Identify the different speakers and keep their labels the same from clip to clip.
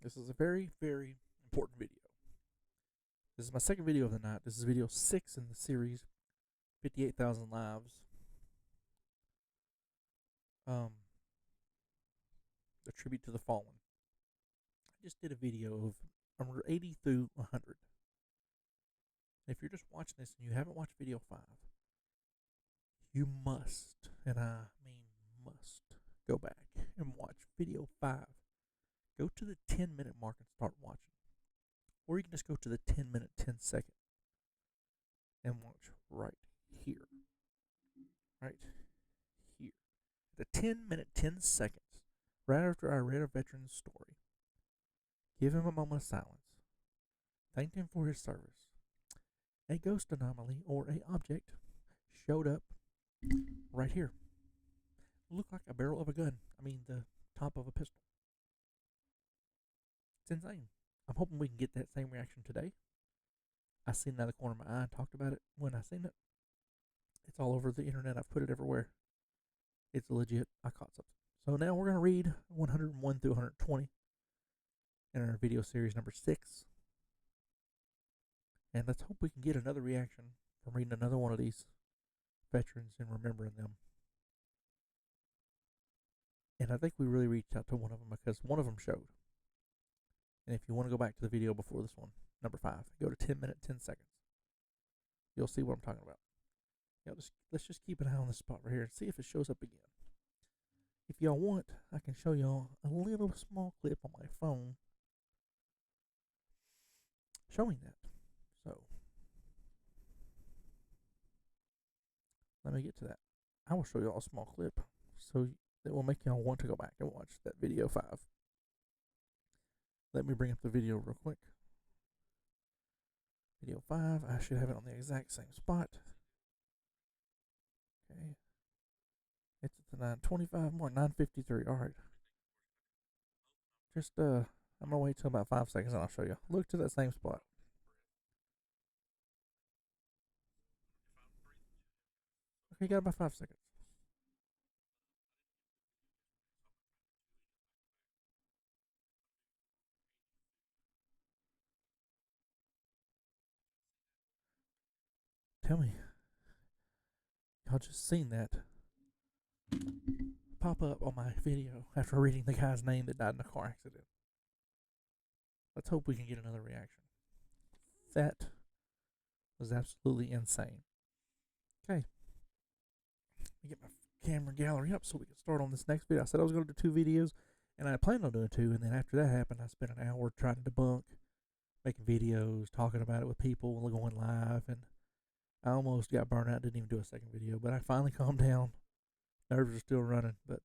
Speaker 1: This is a very, very important video. This is my second video of the night. This is video 6 in the series, 58,000 Lives. A tribute to the fallen. I just did a video of number 80 through 100. If you're just watching this and you haven't watched video 5, you must, and I mean must, go back and watch video 5. Go to the 10-minute mark and start watching. Or you can just go to the 10-minute, 10-second and watch right here. Right here. The 10-minute, 10 seconds, right after I read a veteran's story. Give him a moment of silence. Thanked him for his service. A ghost anomaly or a object showed up right here. Looked like a barrel of a gun. I mean, the top of a pistol. It's insane. I'm hoping we can get that same reaction today. I seen it out of the corner of my eye and talked about it when I seen it. It's all over the internet. I've put it everywhere. It's legit. I caught something. So now we're going to read 101 through 120 in our video series number 6. And let's hope we can get another reaction from reading another one of these veterans and remembering them. And I think we really reached out to one of them because one of them showed. And if you want to go back to the video before this one, number 5, go to 10-minute, 10 seconds. You'll see what I'm talking about. Let's just keep an eye on this spot right here and see if it shows up again. If y'all want, I can show y'all a little small clip on my phone showing that. So, let me get to that. I will show y'all a small clip so that will make y'all want to go back and watch that video 5. Let me bring up the video real quick. Video 5, I should have it on the exact same spot. Okay. It's at the 9:25 more, 9:53. Alright. Just, I'm gonna wait till about 5 seconds and I'll show you. Look to that same spot. Okay, you got about 5 seconds. Tell me, y'all just seen that pop up on my video after reading the guy's name that died in a car accident. Let's hope we can get another reaction. That was absolutely insane. Okay. Let me get my camera gallery up so we can start on this next video. I said I was going to do 2 videos, and I planned on doing 2, and then after that happened, I spent an hour trying to debunk, making videos, talking about it with people, going live, and I almost got burned out, didn't even do a second video, but I finally calmed down. Nerves are still running, but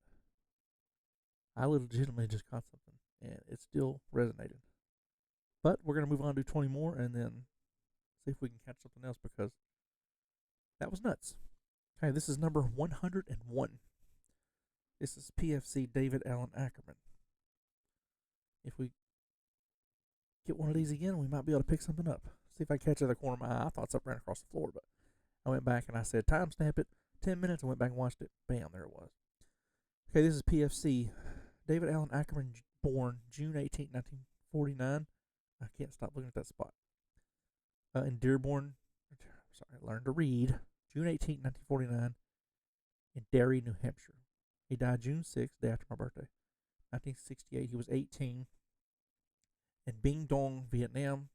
Speaker 1: I legitimately just caught something, and it's still resonating. But we're going to move on to 20 more, and then see if we can catch something else, because that was nuts. Okay, this is number 101. This is PFC David Alan Ackerman. If we get one of these again, we might be able to pick something up. See if I catch it at the corner of my eye. I thought something ran across the floor, but I went back and I said timestamp it, 10 minutes. I went back and watched it. Bam, there it was. Okay, this is PFC David Alan Ackerman, born June 18, 1949. I can't stop looking at that spot. In Dearborn, learn to read. June 18, 1949, in Derry, New Hampshire. He died June 6th, day after my birthday, 1968. He was 18. In Binh Dong, Vietnam.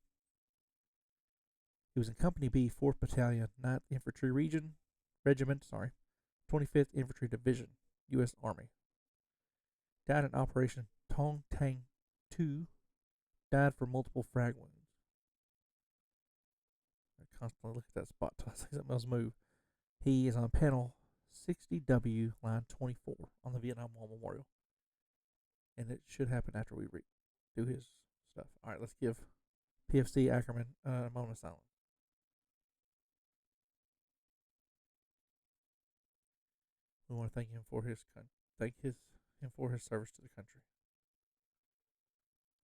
Speaker 1: He was in Company B, 4th Battalion, 9th Infantry Regiment, 25th Infantry Division, U.S. Army. Died in Operation Tong Tang 2. Died from multiple frag wounds. I constantly look at that spot till I see something else move. He is on panel 60W, line 24 on the Vietnam War Memorial. And it should happen after we do his stuff. Alright, let's give PFC Ackerman a moment of silence. We want to thank him for his service to the country.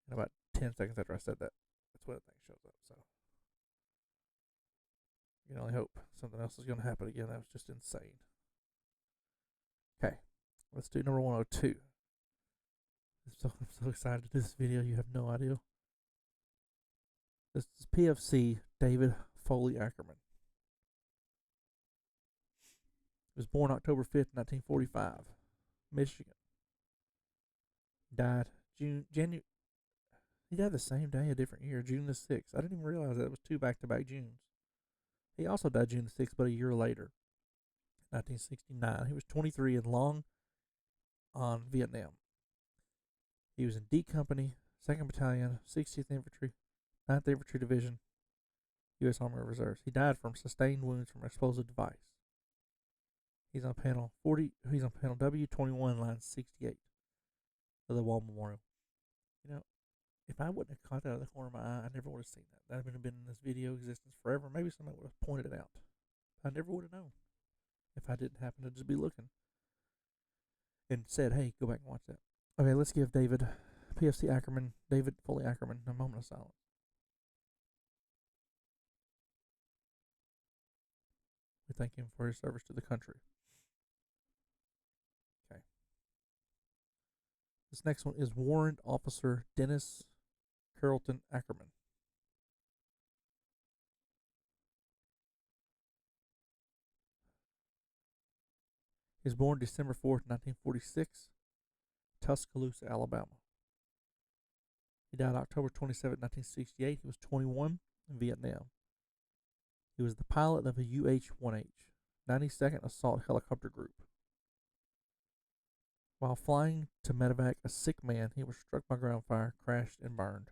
Speaker 1: And about 10 seconds after I said that, that's when the thing shows up. So you can only hope something else is going to happen again. That was just insane. Okay, let's do number 102. I'm so excited to do this video. You have no idea. This is PFC David Foley Ackerman. He was born October 5th, 1945, Michigan. Died January. He died the same day, a different year, June the 6th. I didn't even realize that it was two back-to-back Junes. He also died June the 6th, but a year later, 1969. He was 23 and Long on Vietnam. He was in D Company, 2nd Battalion, 60th Infantry, 9th Infantry Division, U.S. Army Reserves. He died from sustained wounds from explosive device. He's on panel W21, line 68 of the Wall Memorial. You know, if I wouldn't have caught that out of the corner of my eye, I never would have seen that. That would have been in this video existence forever. Maybe somebody would have pointed it out. I never would have known if I didn't happen to just be looking and said, hey, go back and watch that. Okay, let's give David Foley Ackerman, a moment of silence. We thank him for his service to the country. Okay. This next one is Warrant Officer Dennis Carlton Ackerman. He was born December 4th, 1946, Tuscaloosa, Alabama. He died October 27, 1968. He was 21 in Vietnam. He was the pilot of a UH-1H, 92nd Assault Helicopter Group. While flying to medevac a sick man, he was struck by ground fire, crashed, and burned.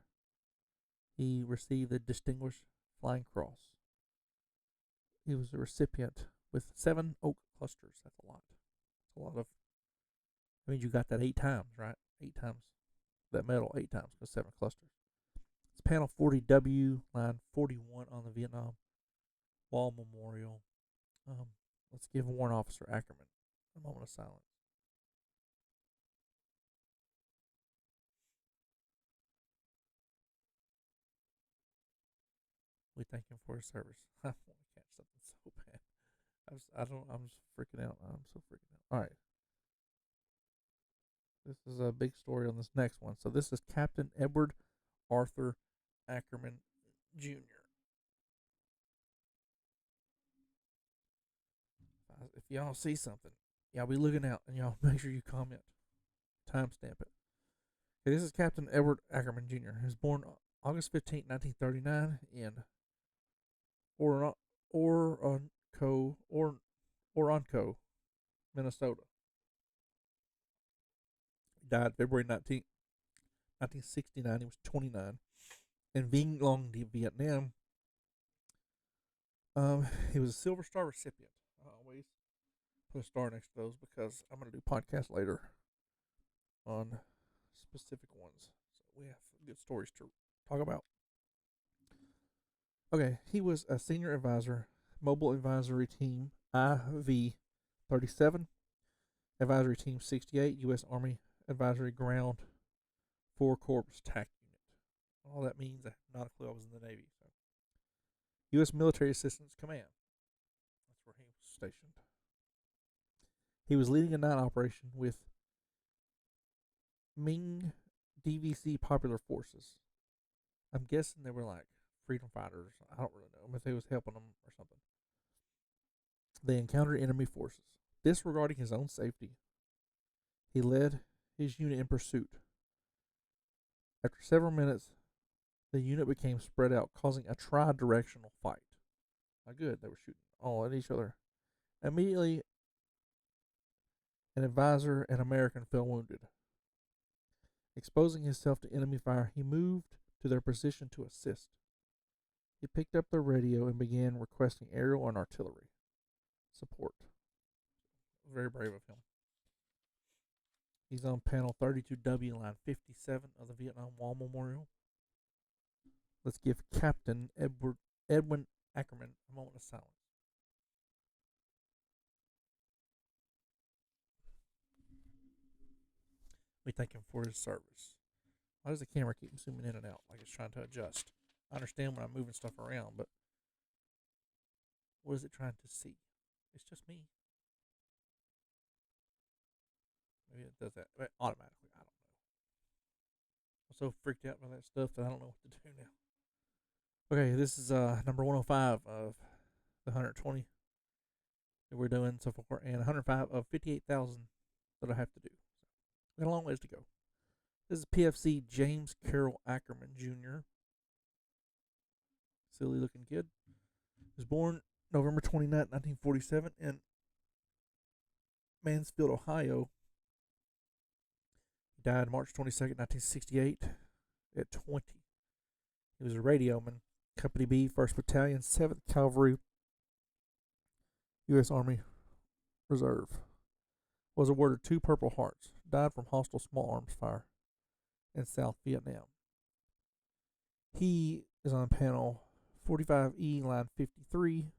Speaker 1: He received the Distinguished Flying Cross. He was a recipient with 7 oak clusters. That's a lot. That's a lot of. I mean, you got that 8 times, right? 8 times that medal, 8 times, because 7 clusters. It's panel 40W, line 41 on the Vietnam Wall Memorial. Let's give Warrant Officer Ackerman a moment of silence. We thank him for his service. I want to catch something so bad. I'm just freaking out. I'm so freaking out. All right. This is a big story on this next one. So this is Captain Edward Arthur Ackerman Jr. If y'all see something, y'all be looking out and y'all make sure you comment. Timestamp it. Okay, this is Captain Edward Ackerman Jr. He was born August 15, 1939 in Oronoco, Minnesota. He died February 19th, 1969. He was 29. In Vinh Long, Vietnam, he was a Silver Star recipient. I always put a star next to those because I'm going to do podcasts later on specific ones. So we have good stories to talk about. Okay, he was a senior advisor, Mobile Advisory Team IV 37, Advisory Team 68, U.S. Army Advisory Ground 4 Corps TAC Unit. All that means, I have not a clue. I was in the Navy. So, U.S. Military Assistance Command. That's where he was stationed. He was leading a night operation with Ming DVC Popular Forces. I'm guessing they were like freedom fighters. I don't really know if they was helping them or something. They encountered enemy forces. Disregarding his own safety, he led his unit in pursuit. After several minutes, the unit became spread out, causing a tri-directional fight. Not good. They were shooting all at each other. Immediately, an advisor, an American, fell wounded. Exposing himself to enemy fire, he moved to their position to assist. He picked up the radio and began requesting aerial and artillery support. Very brave of him. He's on panel 32W, line 57 of the Vietnam Wall Memorial. Let's give Captain Edwin Ackerman a moment of silence. We thank him for his service. Why does the camera keep zooming in and out like it's trying to adjust? I understand when I'm moving stuff around, but what is it trying to see? It's just me. Maybe it does that automatically. I don't know. so freaked out by that stuff that I don't know what to do now. Okay, this is number 105 of the 120 that we're doing so far, and 105 of 58,000 that I have to do. Got a long ways to go. This is PFC James Carroll Ackerman Jr. Silly looking kid. He was born November 29th, 1947 in Mansfield, Ohio. He died March 22nd, 1968 at 20. He was a radioman, Company B, 1st Battalion, 7th Cavalry, U.S. Army Reserve. Was awarded 2 Purple Hearts. Died from hostile small arms fire in South Vietnam. He is on panel 45E, line 53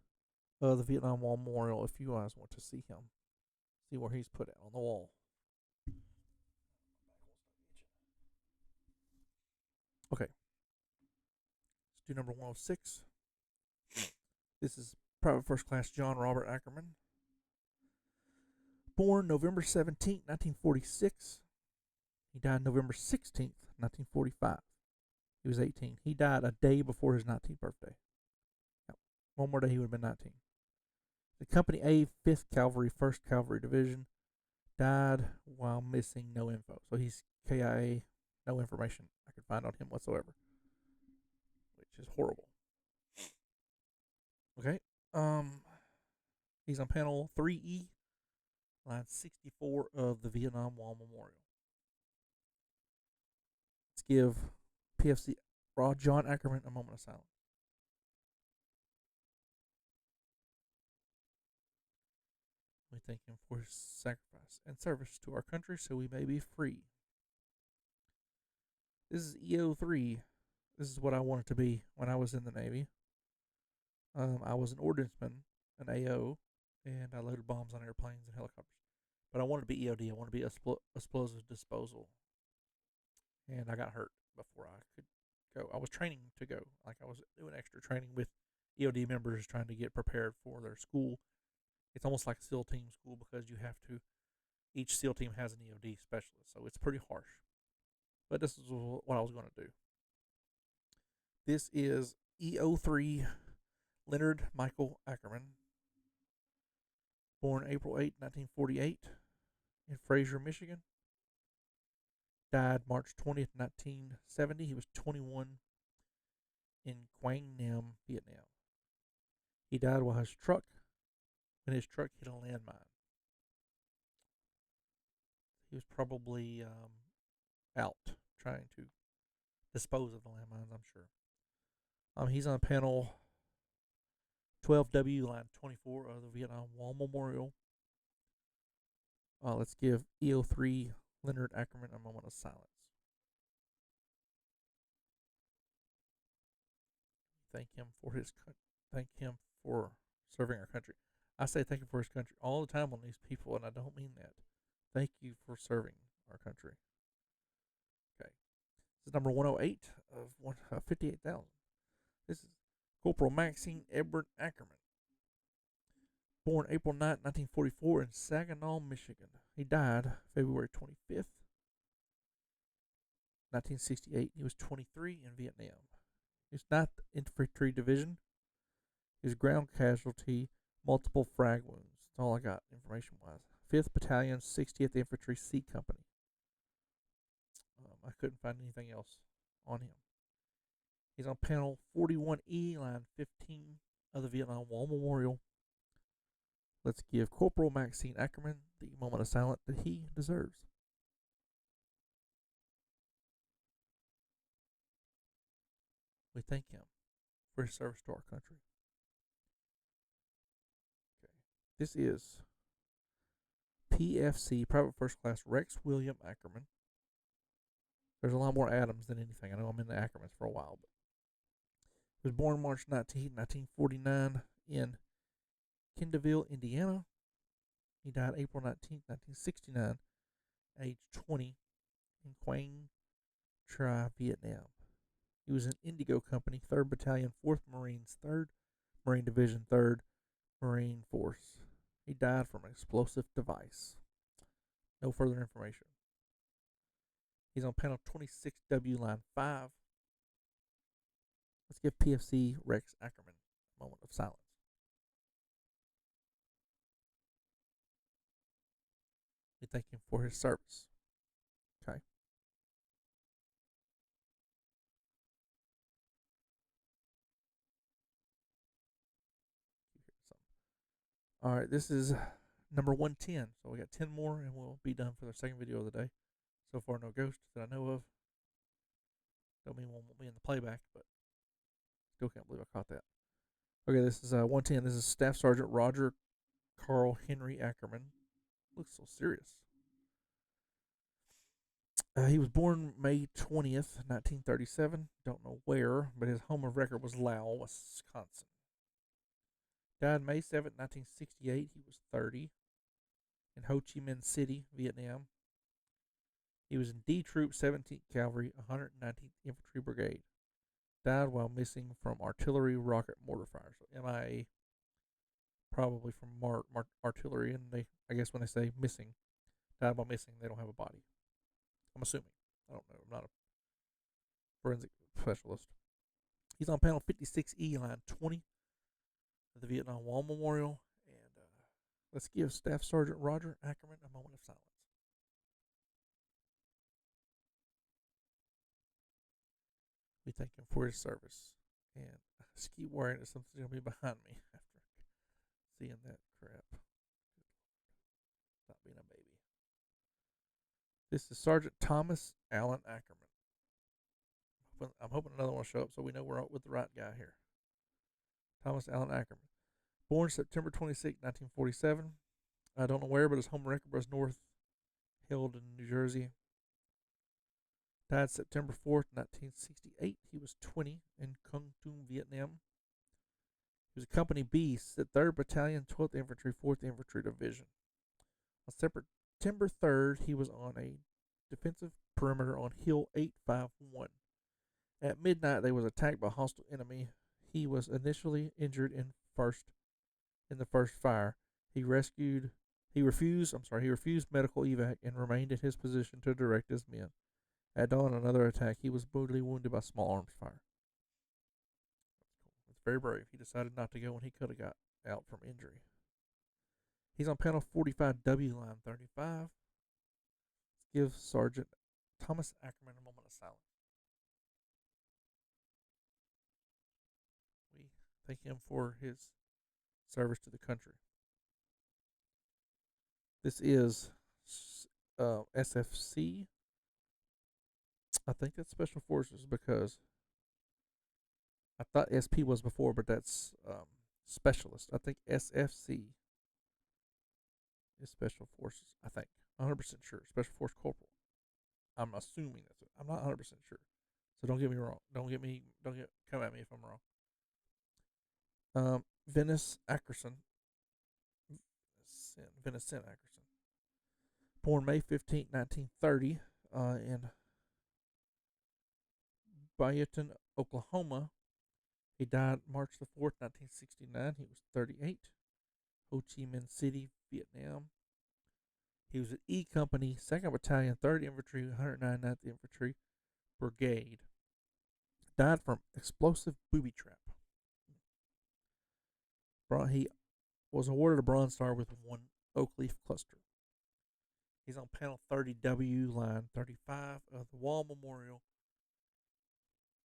Speaker 1: of the Vietnam War Memorial if you guys want to see him. See where he's put out on the wall. Okay. Let's do number 106. This is Private First Class John Robert Ackerman. Born November 17th, 1946. He died November 16th, 1945. He was 18. He died a day before his 19th birthday. Yep. One more day, he would have been 19. The Company A, 5th Cavalry, 1st Cavalry Division. Died while missing no info. So he's KIA, no information I could find on him whatsoever, which is horrible. Okay. He's on panel 3E, line 64 of the Vietnam War Memorial. Let's give PFC Raw John Ackerman a moment of silence. We thank him for his sacrifice and service to our country so we may be free. This is EO3. This is what I wanted to be when I was in the Navy. I was an ordnanceman, an AO, and I loaded bombs on airplanes and helicopters. But I wanted to be EOD. I wanted to be explosive disposal. And I got hurt before I could go. I was training to go. Like I was doing extra training with EOD members trying to get prepared for their school. It's almost like a SEAL team school because you have to, each SEAL team has an EOD specialist. So it's pretty harsh. But this is what I was going to do. This is EO3 Leonard Michael Ackerman. Born April 8, 1948 in Fraser, Michigan. Died March 20th, 1970. He was 21 in Quang Nam, Vietnam. He died when his truck hit a landmine. He was probably out trying to dispose of the landmines, I'm sure. He's on panel 12W, line 24 of the Vietnam War Memorial. Let's give EO3 Leonard Ackerman a moment of silence. Thank him for serving our country. I say thank you for his country all the time on these people, and I don't mean that. Thank you for serving our country. Okay. This is number 108 of 58,000. This is Corporal Maxine Edward Ackerman. Born April 9, 1944 in Saginaw, Michigan. He died February 25th, 1968. He was 23 in Vietnam. He was 9th Infantry Division. He was ground casualty, multiple frag wounds. That's all I got information-wise. 5th Battalion, 60th Infantry C Company. I couldn't find anything else on him. He's on panel 41E, line 15 of the Vietnam War Memorial. Let's give Corporal Maxine Ackerman the moment of silence that he deserves. We thank him for his service to our country. Okay. This is PFC, Private First Class Rex William Ackerman. There's a lot more Adams than anything. I know I'm in the Ackermans for a while, but he was born March 19, 1949 in Kendallville, Indiana. He died April 19, 1969, age 20, in Quang Tri, Vietnam. He was in Indigo Company, 3rd Battalion, 4th Marines, 3rd Marine Division, 3rd Marine Force. He died from an explosive device. No further information. He's on panel 26W, line 5. Let's give PFC Rex Ackerman a moment of silence. We thank him for his service. Okay. All right, this is number 110. So we got 10 more, and we'll be done for the second video of the day. So far, no ghosts that I know of. Don't mean one won't be in the playback, but still can't believe I caught that. Okay, this is 110. This is Staff Sergeant Roger Carl Henry Ackerman. Looks so serious. He was born May 20th, 1937. Don't know where, but his home of record was Lowell, Wisconsin. Died May 7th, 1968. He was 30. In Ho Chi Minh City, Vietnam. He was in D Troop 17th Cavalry, 119th Infantry Brigade. Died while missing from artillery rocket mortar fire. So MIA, probably from artillery. And I guess when they say missing, died while missing, they don't have a body. I'm assuming. I don't know. I'm not a forensic specialist. He's on panel 56E, line 20 of the Vietnam War Memorial. And let's give Staff Sergeant Roger Ackerman a moment of silence. We thank him for his service. And I just keep worrying that something's going to be behind me after seeing that crap. Not being a baby. This is Sergeant Thomas Allen Ackerman. I'm hoping another one will show up so we know we're with the right guy here. Thomas Allen Ackerman. Born September 26, 1947. I don't know where, but his home record was North Held in New Jersey. Died September 4th, 1968. He was 20 in Cung Tum, Vietnam. He was a Company B, 3rd Battalion, 12th Infantry, 4th Infantry Division. On September 3rd, he was on a defensive perimeter on Hill 851. At midnight, they was attacked by a hostile enemy. He was initially injured in the first fire. He refused medical evac and remained in his position to direct his men. At dawn, another attack. He was brutally wounded by small arms fire. It's very brave. He decided not to go when he could have got out from injury. He's on panel 45W, line 35. Let's give Sergeant Thomas Ackerman a moment of silence. We thank him for his service to the country. This is SFC. I think that's Special Forces because I thought SP was before, but that's Specialist. I think SFC is Special Forces. I think 100% sure. Special Force Corporal. I'm assuming that's it. I'm not 100% sure. So don't get me wrong. Come at me if I'm wrong. Vincent Ackerson. Born May 15, 1930, in Byton, Oklahoma. He died March the 4th, 1969. He was 38. Ho Chi Minh City, Vietnam. He was at E Company, 2nd Battalion, 3rd Infantry, 199th Infantry Brigade. Died from explosive booby trap. He was awarded a Bronze Star with 1 oak leaf cluster. He's on panel 30W, line 35 of the Wall Memorial.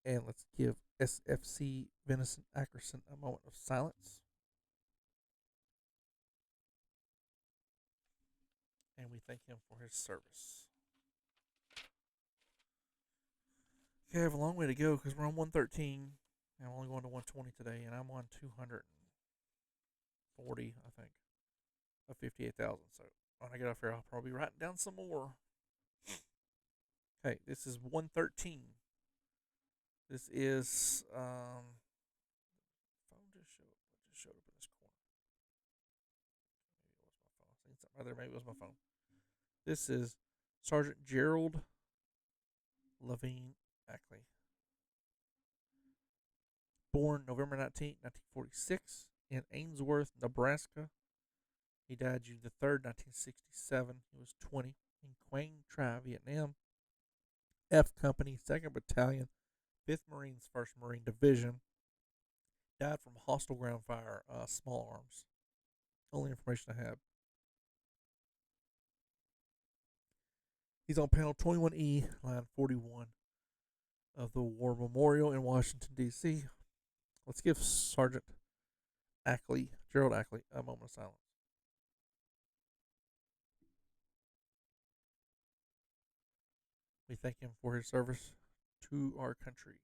Speaker 1: And let's give SFC Vincent Ackerson a moment of silence. And we thank him for his service. Okay, I have a long way to go because we're on 113. And I'm only going to 120 today, and I'm on 240, I think, of 58,000. So when I get off here, I'll probably be writing down some more. Okay, this is 113. This is phone just showed up in this corner. Maybe it was my phone. This is Sergeant Gerald Levine Ackley. Born November 19, 1946, in Ainsworth, Nebraska. He died June the 3rd, 1967. He was 20 in Quang Tri, Vietnam. F Company, 2nd Battalion, 5th Marines, 1st Marine Division. Died from hostile ground fire, small arms. Only information I have. He's on panel 21E, line 41 of the War Memorial in Washington, D.C. Let's give Sergeant Ackley, Gerald Ackley, a moment of silence. We thank him for his service to our country.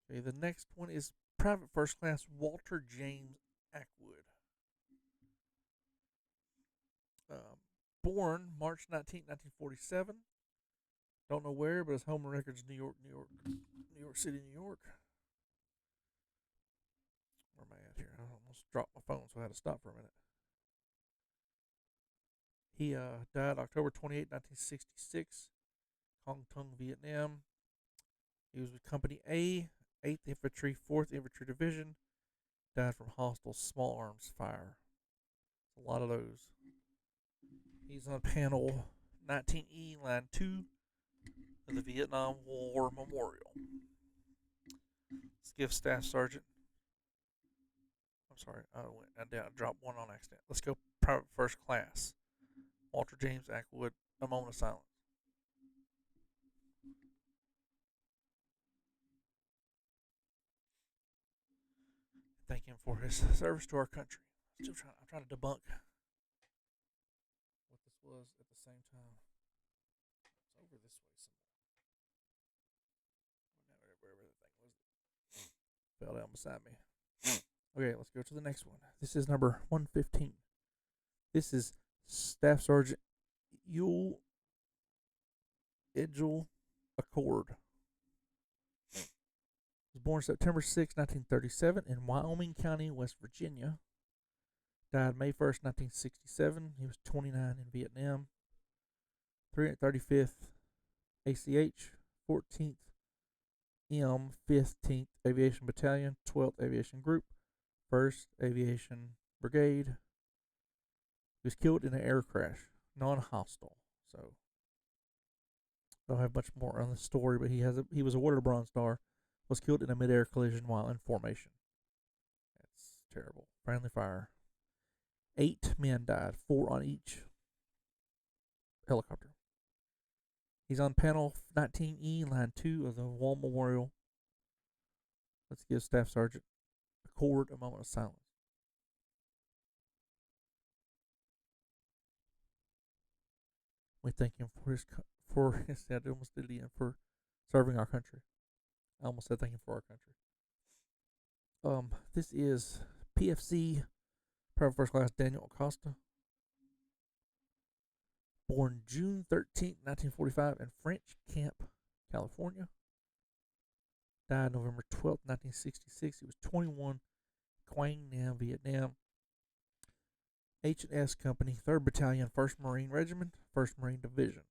Speaker 1: Okay, the next one is Private First Class Walter James Ackwood. Born March 19th, 1947. Don't know where, but his home record's New York, New York City, New York. Where am I at here? I almost dropped my phone, so I had to stop for a minute. He died October 28, 1966, Hong Tung, Vietnam. He was with Company A, 8th Infantry, 4th Infantry Division. Died from hostile small arms fire. A lot of those. He's on panel 19E, line 2 of the Vietnam War Memorial. Let's give Staff Sergeant. I'm sorry, I dropped one on accident. Let's go Private First Class Walter James Ackwood. A moment of silence. Thank him for his service to our country. I'm trying to debunk what this was at the same time. It's over this way somewhere. Wherever the thing was, fell down beside me. Okay, let's go to the next one. This is number 115. This is Staff Sergeant Yule Edgel Accord. Was born September 6, 1937 in Wyoming County, West Virginia. Died May 1st, 1967. He was 29 in Vietnam. 335th ACH, 14th M, 15th Aviation Battalion, 12th Aviation Group, 1st Aviation Brigade. He was killed in an air crash, non-hostile. So, don't have much more on the story, but he was awarded a Bronze Star. Was killed in a mid-air collision while in formation. That's terrible. Friendly fire. 8 men died, 4 on each helicopter. He's on panel 19E, line 2 of the War Memorial. Let's give Staff Sergeant Accord a moment of silence. We thank him for I almost did it again, for serving our country. I almost said thank you for our country. This is PFC, Private First Class Daniel Acosta. Born June 13th, 1945 in French Camp, California. Died November 12th, 1966. He was 21, Quang Nam, Vietnam. H&S Company, 3rd Battalion, 1st Marine Regiment, 1st Marine Division.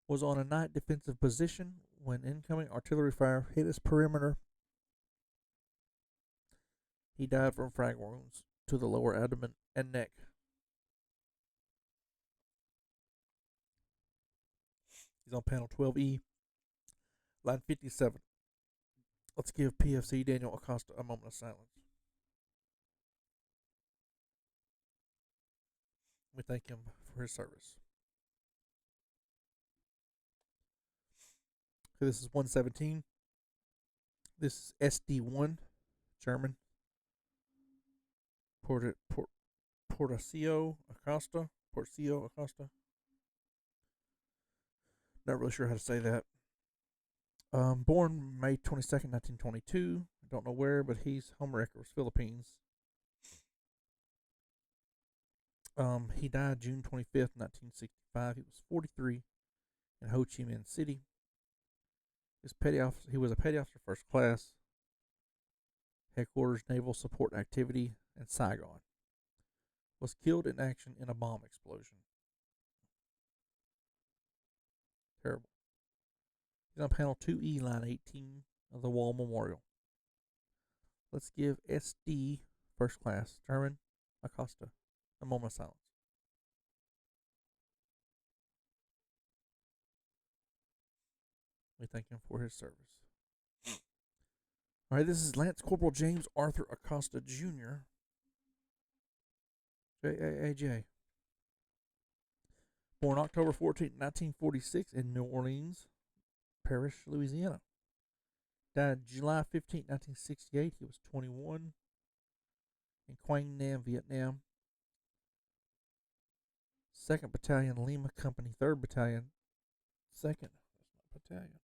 Speaker 1: Was on a night defensive position when incoming artillery fire hit his perimeter. He died from frag wounds to the lower abdomen and neck. He's on panel 12E, line 57. Let's give PFC Daniel Acosta a moment of silence. We thank him for his service. Okay, this is 117. This is SD1, German. Porcio Acosta. Not really sure how to say that. Born May 22nd, 1922. I don't know where, but his home record was Philippines. He died June 25th, 1965. He was 43 in Ho Chi Minh City. He was a petty officer first class. Headquarters Naval Support Activity in Saigon. Was killed in action in a bomb explosion. Terrible. He's on panel 2E, line 18 of the War Memorial. Let's give SD First Class German Acosta a moment of silence. We thank him for his service. All right, this is Lance Corporal James Arthur Acosta Jr. JAAJ. Born October 14, 1946 in New Orleans Parish, Louisiana. Died July 15, 1968. He was 21 in Quang Nam, Vietnam. 2nd Battalion, Lima Company, 3rd Battalion. 2nd, that's not battalion.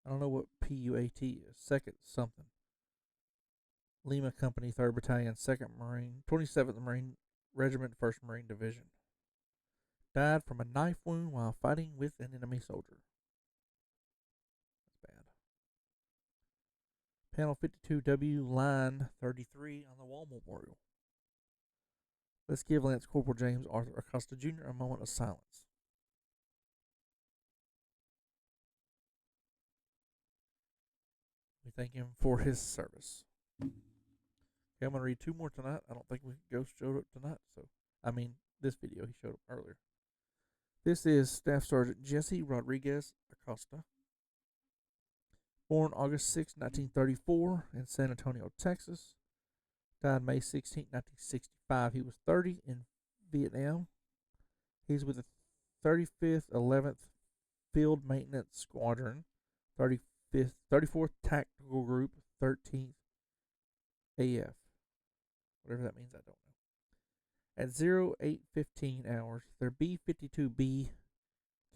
Speaker 1: I don't know what PUAT is. 2nd something. Lima Company, 3rd Battalion, 2nd Marine, 27th Marine Regiment, 1st Marine Division. Died from a knife wound while fighting with an enemy soldier. That's bad. Panel 52W, line 33 on the Wall Memorial. Let's give Lance Corporal James Arthur Acosta Jr. a moment of silence. We thank him for his service. Okay, I'm going to read 2 more tonight. I don't think Ghost showed up tonight, so this video he showed up earlier. This is Staff Sergeant Jesse Rodriguez Acosta. Born August 6, 1934 in San Antonio, Texas. Died May 16, 1965. He was 30 in Vietnam. He's with the 35th 11th Field Maintenance Squadron, 34th Tactical Group, 13th AF. Whatever that means, I don't know. At 08:15 hours, their B-52B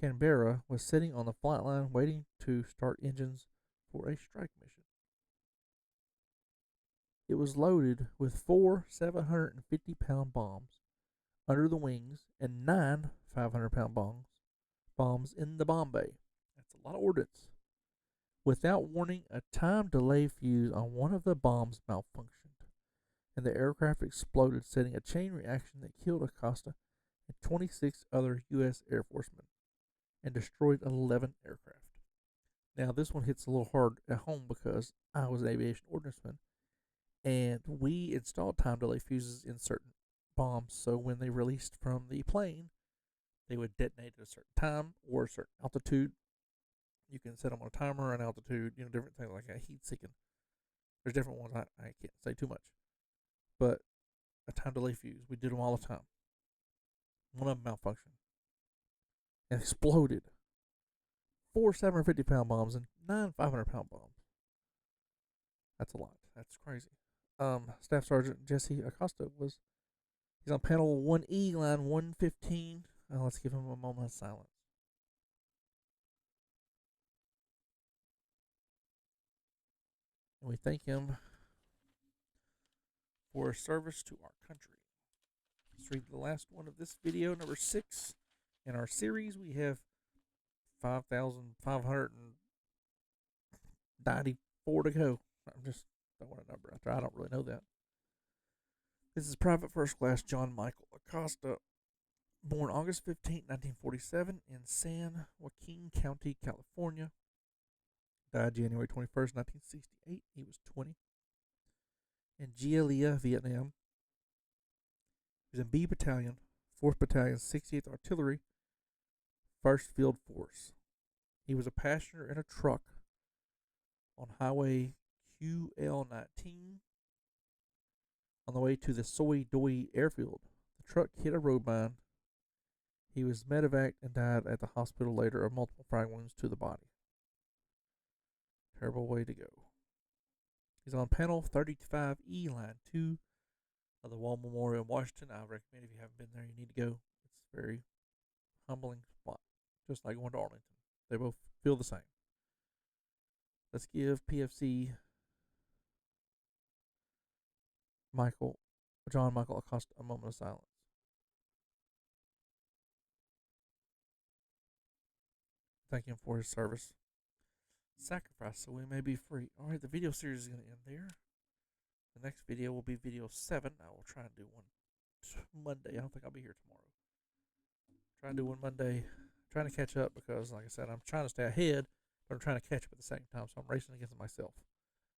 Speaker 1: Canberra was sitting on the flight line waiting to start engines for a strike mission. It was loaded with 4 750-pound bombs under the wings and 9 500-pound bombs in the bomb bay. That's a lot of ordnance. Without warning, a time delay fuse on one of the bombs malfunctioned, and the aircraft exploded, setting a chain reaction that killed Acosta and 26 other U.S. Air Forcemen and destroyed 11 aircraft. Now, this one hits a little hard at home because I was an aviation ordnanceman, and we installed time delay fuses in certain bombs, so when they released from the plane, they would detonate at a certain time or a certain altitude. You can set them on a timer, an altitude, different things like that, heat seeking. There's different ones, I can't say too much. But a time delay fuse, we did them all the time. One of them malfunctioned and exploded. 4 750-pound bombs and 9 500-pound bombs. That's a lot. That's crazy. Staff Sergeant Jesse Acosta he's on panel 1E, line 115. Let's give him a moment of silence. And we thank him for his service to our country. Let's read the last one of this video, number 6 in our series. We have 5,594 to go. I'm just throwing a number out there. I don't really know that. This is Private First Class John Michael Acosta, born August 15, 1947 in San Joaquin County, California. Died January 21st, 1968. He was 20. In Gia, Vietnam. He was in B Battalion, 4th Battalion, 68th Artillery, 1st Field Force. He was a passenger in a truck on Highway QL-19 on the way to the Soi Doi airfield. The truck hit a road mine. He was medevaced and died at the hospital later of multiple frag wounds to the body. Terrible way to go. He's on panel 35E, line 2 of the Wall Memorial in Washington. I recommend if you haven't been there, you need to go. It's a very humbling spot, just like going to Arlington. They both feel the same. Let's give PFC John Michael Acosta a moment of silence. Thank him for his service. Sacrifice so we may be free. Alright, the video series is going to end there. The next video will be video 7. I will try and do one Monday. I don't think I'll be here tomorrow. Try and do one Monday. Trying to catch up because, like I said, I'm trying to stay ahead, but I'm trying to catch up at the same time, so I'm racing against myself.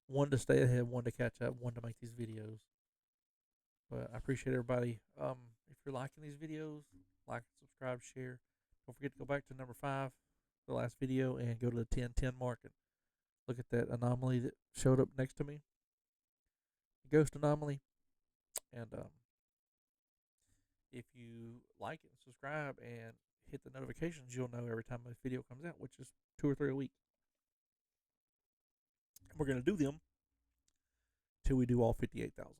Speaker 1: One to stay ahead, one to catch up, one to make these videos. But I appreciate everybody. If you're liking these videos, like, subscribe, share. Don't forget to go back to number 5. the last video and go to the 10-10 mark and look at that anomaly that showed up next to me, ghost anomaly. And if you like it and subscribe and hit the notifications, you'll know every time a video comes out, which is 2 or 3 a week. And we're going to do them till we do all 58,000.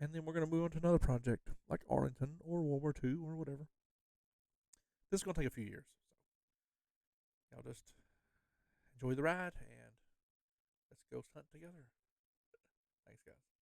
Speaker 1: And then we're going to move on to another project like Arlington or World War II or whatever. This is going to take a few years. So y'all just enjoy the ride and let's ghost hunt together. Thanks, guys.